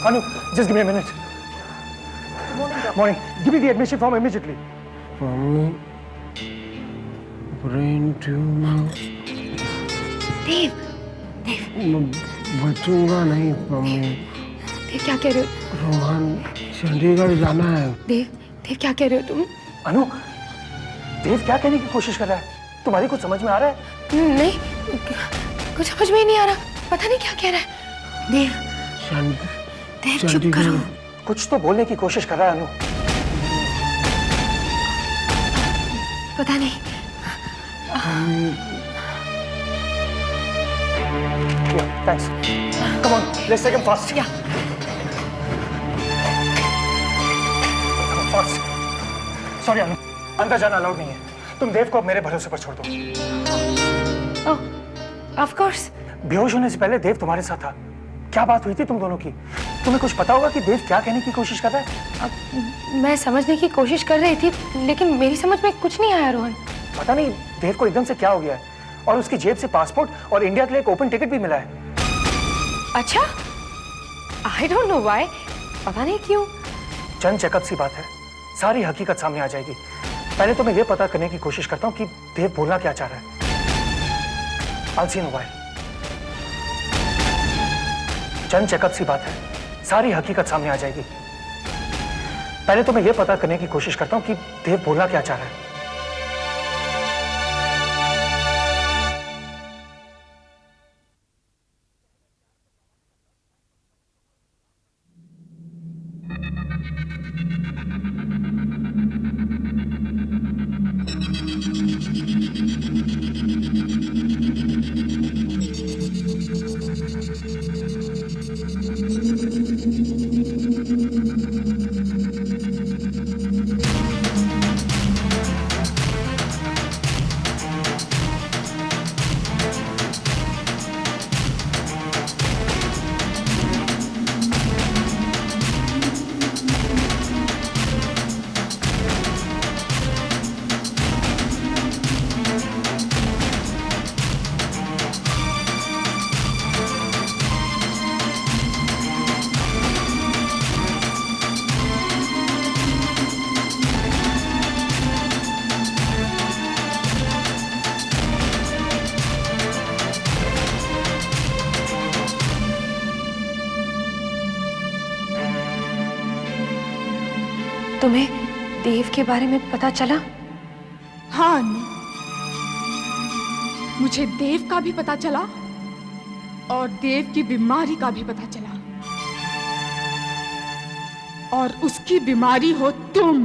Anu, just give me a minute. Morning. Give me the admission form immediately. Mummy, brain tumor. देव, मैं बचूंगा नहीं mummy. देव क्या कह रहे हो? रोहन चंडीगढ़ जाना है। देव क्या कह रहे हो तुम? अनु, देव क्या कहने की कोशिश कर रहा है? तुम्हारी कुछ समझ में आ रहा है? नहीं, कुछ समझ में ही नहीं आ रहा। पता नहीं क्या कह रहा है। देव चुप करो। कुछ तो बोलने की कोशिश कर रहा है अनु। पता नहीं। Yeah, thanks. Come on, let's take him fast. Yeah. Come on, fast. Sorry अनु, अंदर जाना अलाउड नहीं है। तुम देव को अब मेरे भरोसे पर छोड़ दो। Oh, of course. बेहोश होने से पहले देव तुम्हारे साथ था। क्या बात हुई थी तुम दोनों की? तुम्हें कुछ पता होगा कि देव क्या कहने की कोशिश कर रहा है? मैं समझने की कोशिश कर रही थी, लेकिन मेरी समझ में कुछ नहीं आया रोहन। पता नहीं देव को एकदम से क्या हो गया है और उसकी जेब से पासपोर्ट और इंडिया के लिए एक ओपन टिकट भी मिला है। अच्छा, I don't know why. पता नहीं क्यों। चंद चेकअप सी बात है, सारी हकीकत सामने आ जाएगी। पहले तो मैं ये पता करने की कोशिश करता हूँ कि देव बोलना क्या चाह रहा है। I'll see you in a while. चंद चेकअप सी बात है, सारी हकीकत सामने आ जाएगी। पहले तो मैं ये पता करने की कोशिश करता हूँ कि देव बोलना क्या चाह रहा है। तुम्हें देव के बारे में पता चला? हाँ अन्नू, मुझे देव का भी पता चला और देव की बीमारी का भी पता चला। और उसकी बीमारी हो तुम।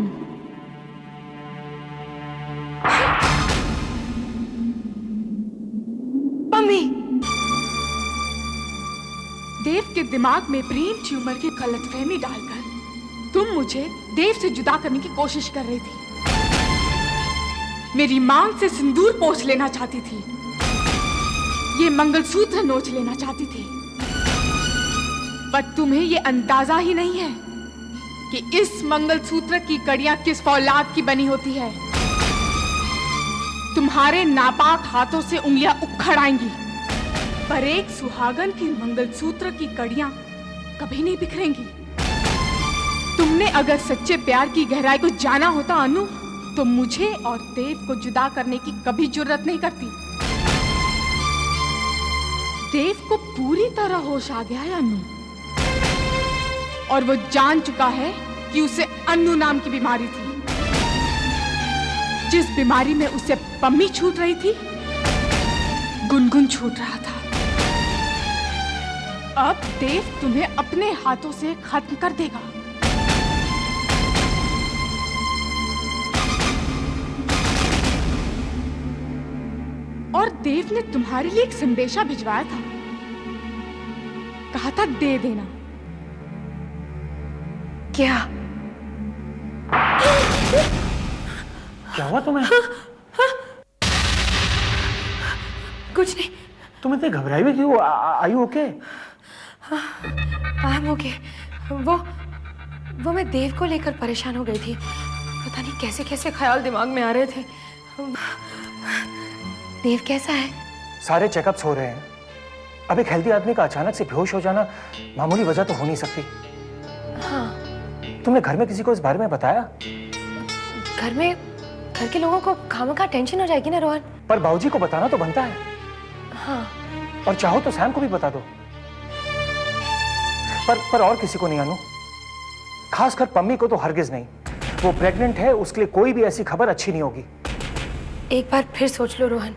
मम्मी, देव के दिमाग में ब्रेन ट्यूमर की गलतफहमी डालकर तुम मुझे देव से जुदा करने की कोशिश कर रही थी। मेरी मांग से सिंदूर पोंछ लेना चाहती थी, ये मंगलसूत्र नोच लेना चाहती थी। पर तुम्हें ये अंदाजा ही नहीं है कि इस मंगलसूत्र की कड़ियां किस फौलाद की बनी होती है। तुम्हारे नापाक हाथों से उंगलियां उखड़ आएंगी, पर एक सुहागन की मंगलसूत्र की कड़ियां कभी नहीं बिखरेंगी। तुमने अगर सच्चे प्यार की गहराई को जाना होता अनु, तो मुझे और देव को जुदा करने की कभी जुर्रत नहीं करती। देव को पूरी तरह होश आ गया है अनु, और वो जान चुका है कि उसे अन्नू नाम की बीमारी थी। जिस बीमारी में उसे पम्मी छूट रही थी, गुनगुन छूट रहा था। अब देव तुम्हें अपने हाथों से खत्म कर देगा। और देव ने तुम्हारे लिए एक संदेशा भिजवाया था, कहा था दे देना। क्या? क्या हुआ तुम्हें? कुछ नहीं। तुम इतने घबराई हुई क्यों? Are you okay? I am okay. वो मैं देव को लेकर परेशान हो गई थी। पता नहीं कैसे कैसे ख्याल दिमाग में आ रहे थे। देव कैसा है? सारे चेकअप्स हो रहे हैं। अब एक हेल्दी आदमी का अचानक से बेहोश हो जाना मामूली वजह तो हो नहीं सकती। तुमने घर में किसी को इस बारे में बताया? घर के लोगों को खामखा टेंशन हो जाएगी ना रोहन। पर बाबूजी को बताना तो बनता है। हाँ। और चाहो तो सैम को भी बता दो। पर और किसी को नहीं अनु, खासकर पम्मी को तो हरगिज नहीं। वो प्रेग्नेंट है, उसके लिए कोई भी ऐसी खबर अच्छी नहीं होगी। एक बार फिर सोच लो रोहन,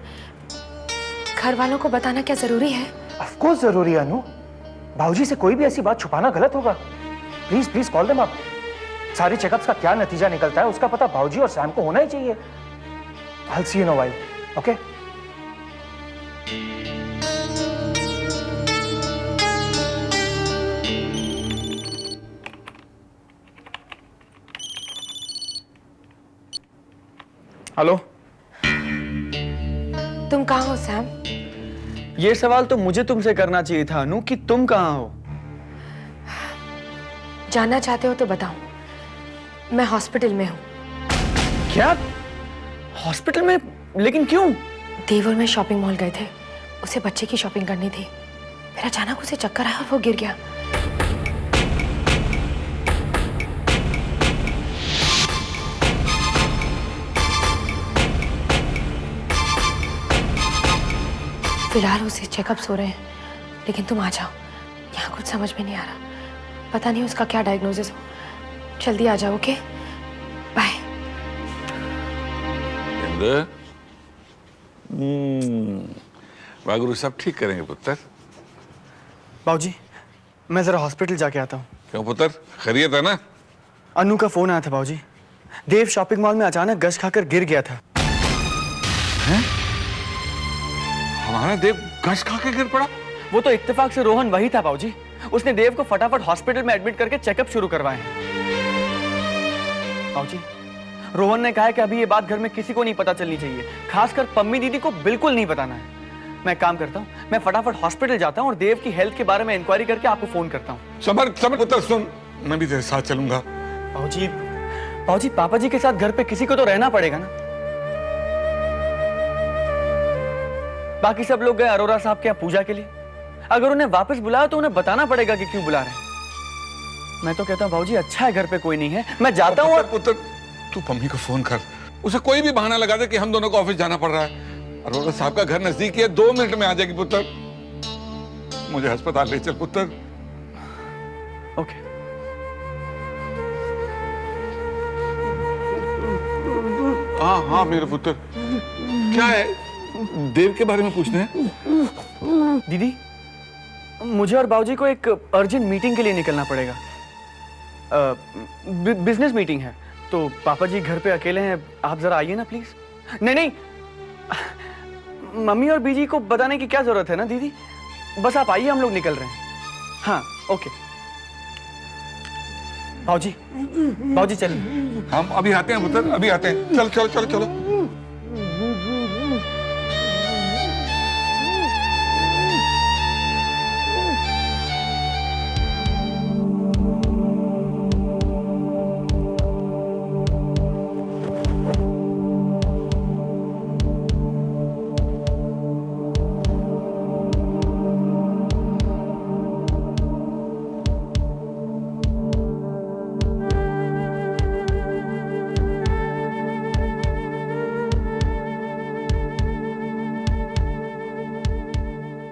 घर वालों को बताना क्या जरूरी है? ऑफ कोर्स जरूरी है अनु। बाबूजी से कोई भी ऐसी बात छुपाना गलत होगा। Please please call them up. सारी चेकअप्स का क्या नतीजा निकलता है उसका पता बाबूजी और सैम को होना ही चाहिए। I'll see you in a while, okay? Hello. तुम कहाँ हो सैम? ये सवाल तो मुझे तुमसे करना चाहिए था अनु कि तुम कहाँ हो। जानना चाहते हो तो बताओ। मैं हॉस्पिटल में हूँ। क्या? हॉस्पिटल में? लेकिन क्यों? देव और मैं शॉपिंग मॉल गए थे, उसे बच्चे की शॉपिंग करनी थी। फिर अचानक उसे चक्कर आया और वो गिर गया। फिलहाल उसे चेकअप्स हो रहे हैं, लेकिन तुम आ जाओ, यहाँ कुछ समझ में नहीं आ रहा। पता नहीं उसका क्या डायग्नोसिस हो। जल्दी आ जाओ, ओके? बाय। वागुरु सब ठीक करेंगे पुत्र। बाबूजी, मैं जरा हॉस्पिटल जाके आता हूँ। क्यों पुत्र, खैरियत है ना? अनु का फोन आया था बाबूजी। देव शॉपिंग मॉल में अचानक गश खाकर गिर गया था। हमारा देव गश खा के गिर पड़ा? वो तो इत्तेफाक से रोहन वही था बाबूजी। उसने देव को फटाफट हॉस्पिटल में एडमिट करके चेकअप शुरू करवाए हैं। बाबूजी, रोहन ने कहा है कि अभी ये बात घर में किसी को नहीं पता चलनी चाहिए, खासकर पम्मी दीदी को बिल्कुल नहीं बताना है। मैं काम करता हूँ, मैं फटाफट हॉस्पिटल जाता हूँ और देव की हेल्थ के बारे में इंक्वायरी करके आपको फोन करता हूँ। समर पुत्र सुन, मैं भी तेरे साथ चलूंगा। बाबूजी, पापा जी के साथ घर पे किसी को तो रहना पड़ेगा ना। बाकी सब लोग गए अरोरा साहब के यहाँ पूजा के लिए। अगर उन्हें वापस बुलाया तो उन्हें बताना पड़ेगा कि क्यों बुला रहे हैं। मैं तो कहता हूँ बाबूजी, अच्छा है घर पे कोई नहीं है, मैं जाता हूँ। पुत्र, तू पम्मी को फोन कर, उसे कोई भी बहाना लगा दे कि हम दोनों को ऑफिस जाना पड़ रहा है। अरोरा साहब का घर नजदीक है, 2 मिनट में आ जाएगी पुत्र। मुझे अस्पताल ले चल पुत्र। ओके। हाँ मेरे पुत्र, क्या है? देव के बारे में पूछना है? दीदी, मुझे और बाबूजी को एक अर्जेंट मीटिंग के लिए निकलना पड़ेगा। बिजनेस मीटिंग है, तो पापा जी घर पे अकेले हैं, आप जरा आइए ना प्लीज। नहीं, मम्मी और बीजी को बताने की क्या जरूरत है ना दीदी, बस आप आइए, हम लोग निकल रहे हैं। हाँ ओके। बाबूजी चलिए। हम अभी आते हैं पुत्र, अभी आते हैं। चलो चलो चलो चलो।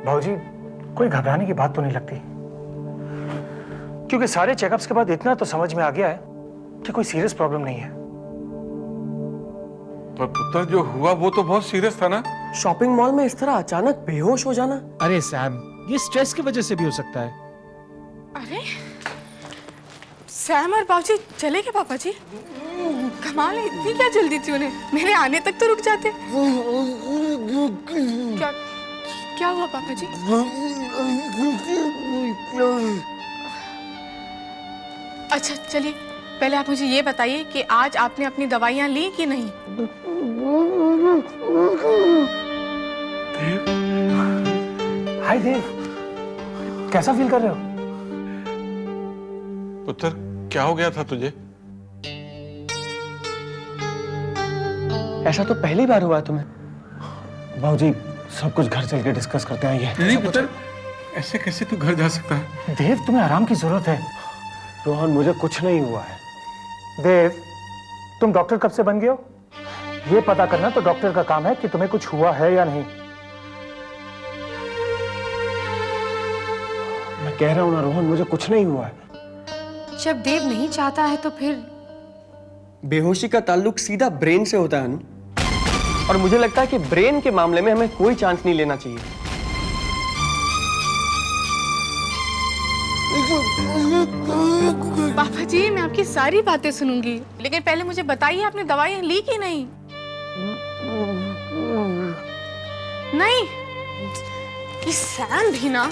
बाबूजी, कोई घबराने की बात तो नहीं लगती, क्योंकि सारे चेकअप्स के बाद इतना तो समझ में आ गया है कि कोई सीरियस प्रॉब्लम नहीं है। पर पुत्र, जो हुआ वो तो बहुत सीरियस था ना? शॉपिंग मॉल में इस तरह अचानक बेहोश हो जाना। अरे सैम, ये स्ट्रेस की वजह से भी हो सकता है। अरे सैम और बाबूजी चले गए पापा जी? कमाल है, इतनी क्या जल्दी थी उन्हें? मेरे आने तक तो रुक जाते। क्या हुआ पापा जी? अच्छा चलिए, पहले आप मुझे ये बताइए कि आज आपने अपनी दवाइयाँ ली कि नहीं? देव, हाय देव, कैसा फील कर रहे हो? पुत्र, क्या हो गया था तुझे? ऐसा तो पहली बार हुआ तुम्हें। बाबूजी, सब कुछ घर चल के डिस्कस करते हैं। ये नहीं पुत्र, ऐसे कैसे तू घर जा सकता है? देव, तुम्हें आराम की जरूरत है। रोहन, मुझे कुछ नहीं हुआ है। देव, तुम डॉक्टर कब से बन गए हो? ये पता करना तो डॉक्टर का काम है कि तुम्हें कुछ हुआ है या नहीं। मैं कह रहा हूं ना रोहन, मुझे कुछ नहीं हुआ है। जब देव नहीं चाहता है तो फिर बेहोशी का ताल्लुक सीधा ब्रेन से होता है अनु, और मुझे लगता है कि ब्रेन के मामले में हमें कोई चांस नहीं लेना चाहिए। पापा जी, मैं आपकी सारी बातें सुनूंगी, लेकिन पहले मुझे बताइए आपने दवाई ली कि नहीं? नहीं, ये सैम भी ना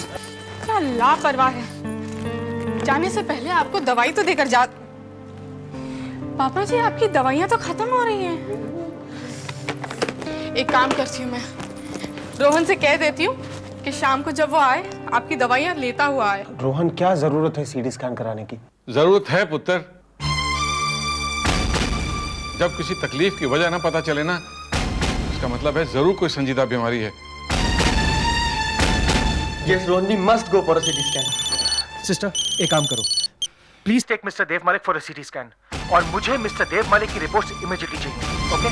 क्या लापरवाह है। जाने से पहले आपको दवाई तो देकर जा। पापा जी, आपकी दवाइयां तो खत्म हो रही हैं। एक काम करती हूँ, मैं रोहन से कह देती हूँ कि शाम को जब वो आए आपकी दवाइयां लेता हुआ आए। रोहन, क्या जरूरत है सीटी स्कैन कराने की? जरूरत है पुत्र। जब किसी तकलीफ की वजह ना पता चले ना, इसका मतलब है जरूर कोई संजीदा बीमारी है। Yes, Rohan, we must go for a CT scan. Sister, एक काम करो, प्लीज टेक मिस्टर देव मालिक फॉर अ सीटी स्कैन, और मुझे मिस्टर देव मालिक की रिपोर्ट्स इमीडिएटली चाहिए। Okay?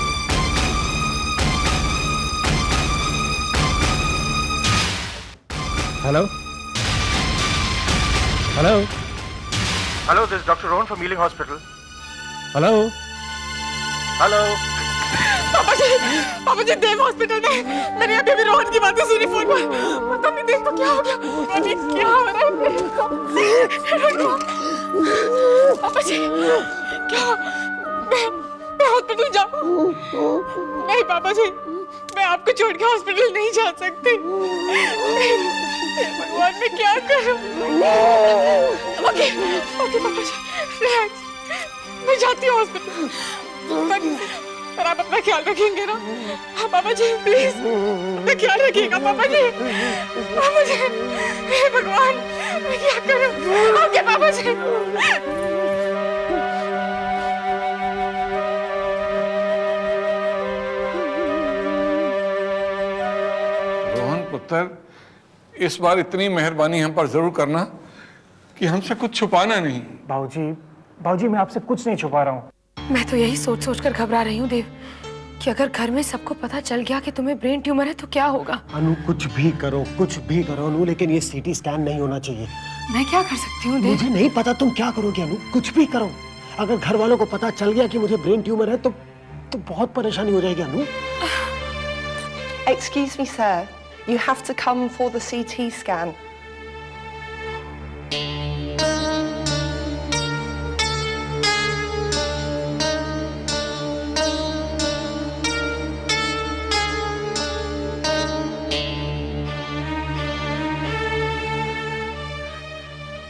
Hello hello hello, this is doctor Rohan from healing hospital. Hello hello. पापा जी, देव हॉस्पिटल में। मैंने अभी भी रोहन की बातें सुनी फोन पर। पता नहीं देव को क्या हो गया। अरे क्या हो रहा है देव को? पापा जी, क्या? मैं हॉस्पिटल जाऊं? नहीं पापा जी, मैं आपको छोड़ के हॉस्पिटल नहीं जा सकती। भगवान, मैं क्या करूं? ओके ओके पापा जी, रिलैक्स। मैं जाती हूँ हॉस्पिटल, पर आप अपना ख्याल रखेंगे ना? हाँ पापा जी, प्लीज अपना ख्याल रखिएगा पापा जी। पापा जी, हे भगवान, मैं क्या करूं? ओके पापा जी। रोहन पुत्र, इस बार इतनी मेहरबानी हम पर जरूर करना कि हमसे कुछ छुपाना नहीं। बाबूजी, मैं आपसे कुछ नहीं छुपा रहा हूँ। मैं तो यही सोच सोच कर घबरा रही हूँ देव कि अगर घर में सबको पता चल गया कि तुम्हें ब्रेन ट्यूमर है तो क्या होगा। अनु, कुछ भी करो अनु, लेकिन ये सीटी स्कैन नहीं होना चाहिए। मैं क्या कर सकती हूँ देव? मुझे नहीं पता तुम क्या करोगे अनु, कुछ भी करो। अगर घर वालों को पता चल गया कि मुझे ब्रेन ट्यूमर है तो बहुत परेशानी हो जाएगी अनु। Excuse me, sir. You have to come for the CT scan.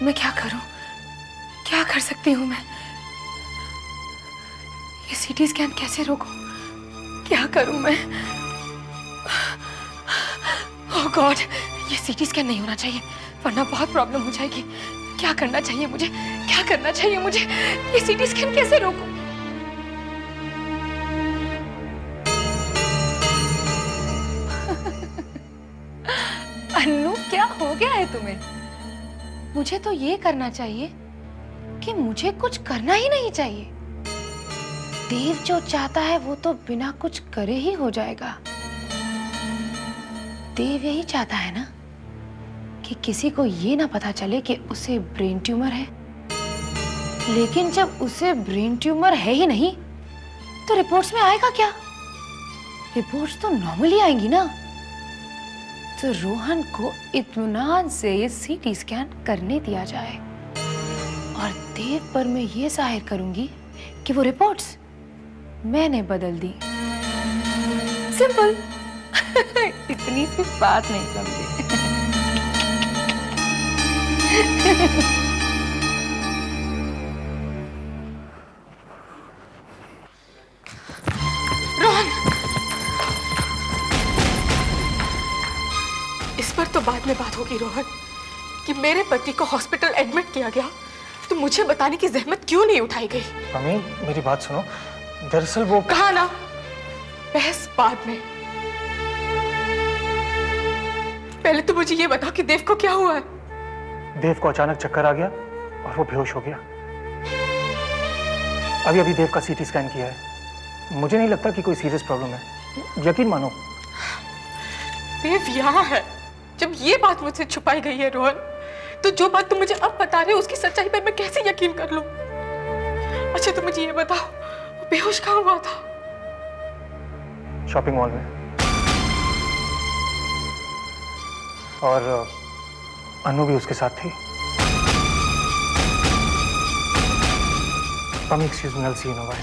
मैं क्या करूं? क्या कर सकती हूँ मैं? ये सीटी स्कैन कैसे रोकूं? क्या करूं मैं? ओह गॉड, ये सीटी स्कैन नहीं होना चाहिए वरना बहुत प्रॉब्लम हो जाएगी। क्या करना चाहिए मुझे? क्या करना चाहिए मुझे? ये सीटी स्कैन कैसे रोकूं? अन्नू, क्या हो गया है तुम्हें? मुझे तो ये करना चाहिए कि मुझे कुछ करना ही नहीं चाहिए। देव जो चाहता है वो तो बिना कुछ करे ही हो जाएगा। देव यही चाहता है ना कि किसी को ये ना पता चले कि उसे ब्रेन ट्यूमर है। लेकिन जब उसे ब्रेन ट्यूमर है ही नहीं तो रिपोर्ट्स में आएगा क्या? रिपोर्ट्स तो नॉर्मली आएंगी ना। तो रोहन को इत्मीनान से ये सीटी स्कैन करने दिया जाए और देव पर मैं ये जाहिर करूंगी कि वो रिपोर्ट्स मैंने बदल दी। सिंपल। इतनी सी बात नहीं समझे। रोहन, इस पर तो बाद में बात होगी रोहन कि मेरे पति को हॉस्पिटल एडमिट किया गया तो मुझे बताने की जहमत क्यों नहीं उठाई गई? मम्मी, मेरी बात सुनो। दरअसल वो कहा ना, बहस बाद में। पहले तो मुझे ये बता कि देव को क्या हुआ है? देव को अचानक चक्कर आ गया और वो बेहोश हो गया। अभी अभी देव का सीटी स्कैन किया है, मुझे नहीं लगता कि कोई सीरियस प्रॉब्लम है, यकीन मानो। देव यहाँ है। जब ये बात मुझसे छुपाई गई है रोहन, तो जो बात तुम मुझे अब बता रहे हो उसकी सच्चाई पर मैं कैसे यकीन कर लूं? अच्छा तुम मुझे ये बताओ, वो बेहोश कहाँ हुआ था? शॉपिंग मॉल में। और अनु भी उसके साथ थी। Excuse me, I'll see you in a while.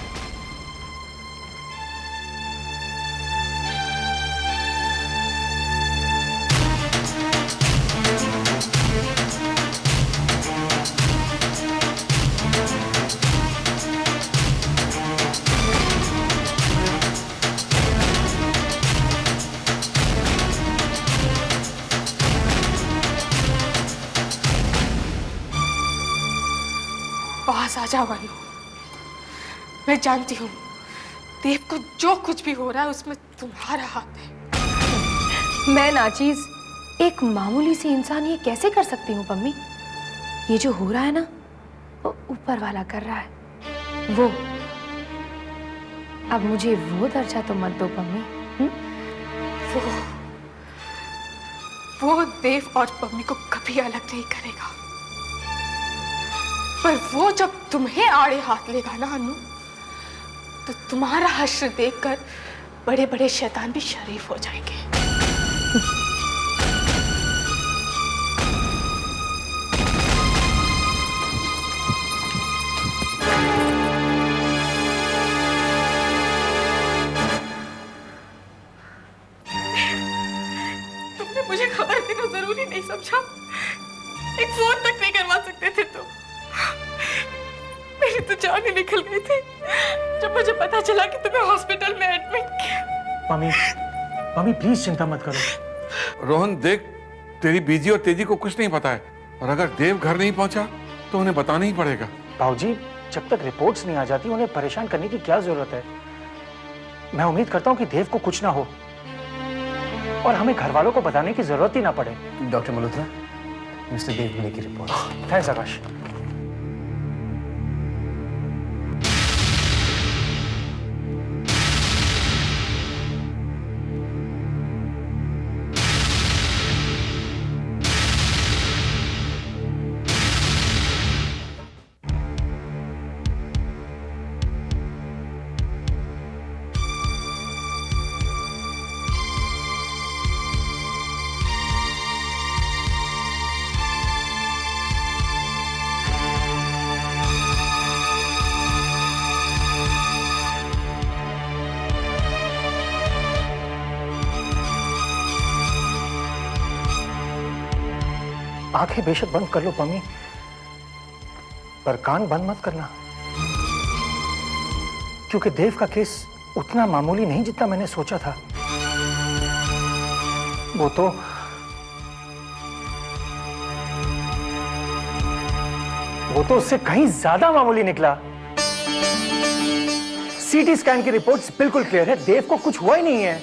पास आ जाओ अनु। मैं जानती हूँ देव को जो कुछ भी हो रहा है उसमें तुम्हारा हाथ है। मैं नाचीज एक मामूली सी इंसान ये कैसे कर सकती हूँ पम्मी? ये जो हो रहा है ना वो ऊपर वाला कर रहा है। वो अब मुझे वो दर्जा तो मत दो पम्मी। वो देव और पम्मी को कभी अलग नहीं करेगा, पर वो जब तुम्हें आड़े हाथ लेगा ना अनु, तो तुम्हारा हश्र देखकर बड़े बड़े शैतान भी शरीफ हो जाएंगे। तुमने मुझे खबर देना जरूरी नहीं समझा? एक फोन तक नहीं करवा सकते थे तुम? मेरी तो जान ही निकल गई थी जब मुझे पता चला कि तुम्हें हॉस्पिटल में एडमिट किया। मम्मी प्लीज चिंता मत करो। रोहन देख, तेरी बीजी और तेजी को कुछ नहीं पता है, और अगर देव घर नहीं पहुंचा तो उन्हें बताना ही पड़ेगा। बाबूजी, जब तक रिपोर्ट्स नहीं आ जाती उन्हें परेशान करने की क्या जरूरत है? मैं उम्मीद करता हूँ कि देव को कुछ ना हो और हमें घर वालों को बताने की जरूरत ही ना पड़े। डॉक्टर मल्होत्रा, मिस्टर देवगुले की रिपोर्ट। थैंक्स आकाश। आंखें बेशक बंद कर लो पम्मी, पर कान बंद मत करना, क्योंकि देव का केस उतना मामूली नहीं जितना मैंने सोचा था। वो तो उससे कहीं ज्यादा मामूली निकला। सीटी स्कैन की रिपोर्ट्स बिल्कुल क्लियर है, देव को कुछ हुआ ही नहीं है।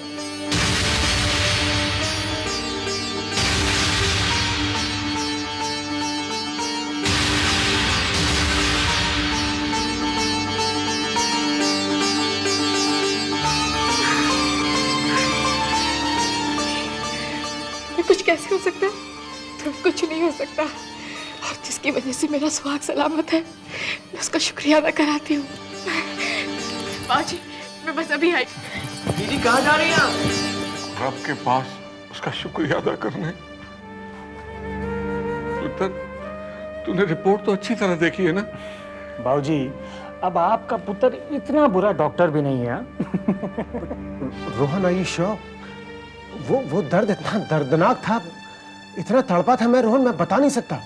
कुछ कैसे हो सकता है? तो कुछ नहीं हो सकता, और जिसकी वजह से मेरा सुहाग सलामत है मैं उसका शुक्रिया अदा कराती हूँ। बाजी, मैं बस अभी आई। दीदी कहाँ जा रही हैं आप? रब के पास उसका शुक्रिया अदा करने। पुत्र, तूने रिपोर्ट तो अच्छी तरह देखी है ना? बाबूजी, अब आपका पुत्र इतना बुरा डॉक्टर भी नहीं है। Rohan, are you sure? वो दर्द इतना दर्दनाक था, इतना तड़पा था मैं रोहन, मैं बता नहीं सकता।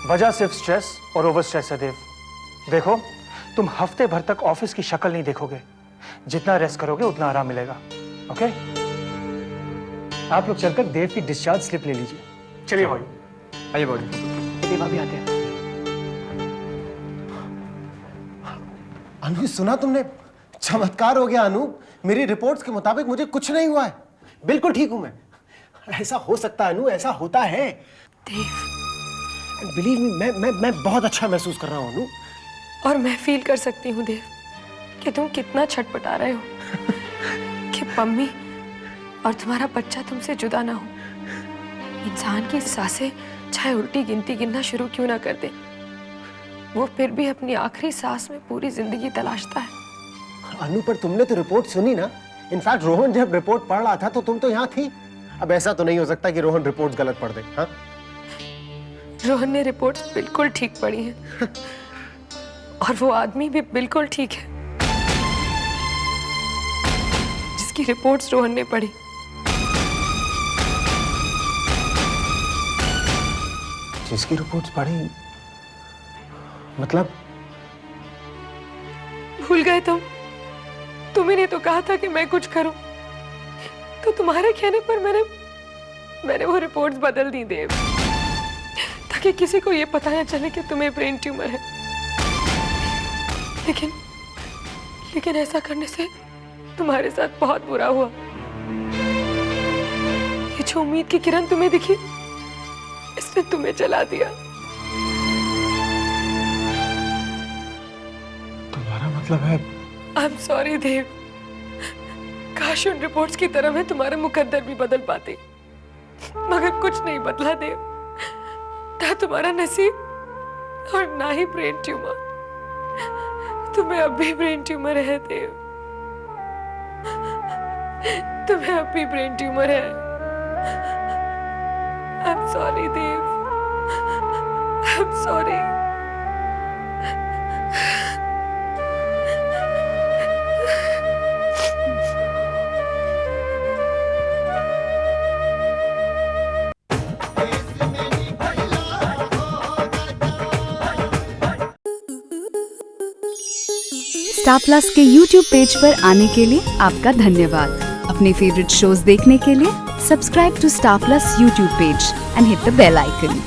वजह सिर्फ स्ट्रेस और ओवर स्ट्रेस है देव। देखो, तुम हफ्ते भर तक ऑफिस की शक्ल नहीं देखोगे, जितना रेस्ट करोगे उतना आराम मिलेगा। ओके? आप लोग चलकर देव की डिस्चार्ज स्लिप ले लीजिए। चलिए भाई। आइए बाबू। देव अभी आते हैं। अनु, सुना तुमने? चमत्कार हो गया अनु, मेरी रिपोर्ट्स के मुताबिक मुझे कुछ नहीं हुआ है, बिल्कुल ठीक हूं मैं। ऐसा हो सकता है अनु, ऐसा होता है। देव, बिलीव मी, मैं बहुत अच्छा महसूस कर रहा हूं अनु। और मैं फील कर सकती हूँ देव, कि तुम कितना छटपटा रहे हो कि पम्मी और तुम्हारा बच्चा तुमसे जुदा ना हो। इंसान की सांसें चाहे उल्टी गिनती गिनना शुरू क्यों ना कर दे, वो फिर भी अपनी आखिरी सांस में पूरी जिंदगी तलाशता है। अनु, पर तुमने तो रिपोर्ट सुनी ना। इनफैक्ट रोहन जब रिपोर्ट पढ़ रहा था तो तुम तो यहाँ थी। अब ऐसा तो नहीं हो सकता कि रोहन रिपोर्ट्स गलत पढ़ दे। हाँ, रोहन ने रिपोर्ट्स बिल्कुल ठीक पढ़ी हैं और वो आदमी भी बिल्कुल ठीक है जिसकी रिपोर्ट्स रोहन ने पढ़ी। जिसकी रिपोर्ट्स पढ़ी मतलब? भूल गए तुम्ही ने तो कहा था कि मैं कुछ करूं, तो तुम्हारे कहने पर मैंने वो रिपोर्ट्स बदल दी देव, ताकि किसी को ये पता न चले कि तुम्हें ब्रेन ट्यूमर है। लेकिन ऐसा करने से तुम्हारे साथ बहुत बुरा हुआ। ये जो उम्मीद की किरण तुम्हें दिखी, इसने तुम्हें जला दिया। तुम्हारा मतलब है? आई एम सॉरी देव। काश उन रिपोर्ट्स की तरह मैं तुम्हारा मुकद्दर भी बदल पाती, मगर कुछ नहीं बदला देव। ना तुम्हारा नसीब और ना ही ब्रेन ट्यूमर। तुम्हें अब भी ब्रेन ट्यूमर है देव, तुम्हें अब भी ब्रेन ट्यूमर है। I am sorry Dev, I am sorry. Star Plus के YouTube पेज पर आने के लिए आपका धन्यवाद। अपने फेवरेट शोज देखने के लिए subscribe to Star Plus YouTube page and hit the bell icon.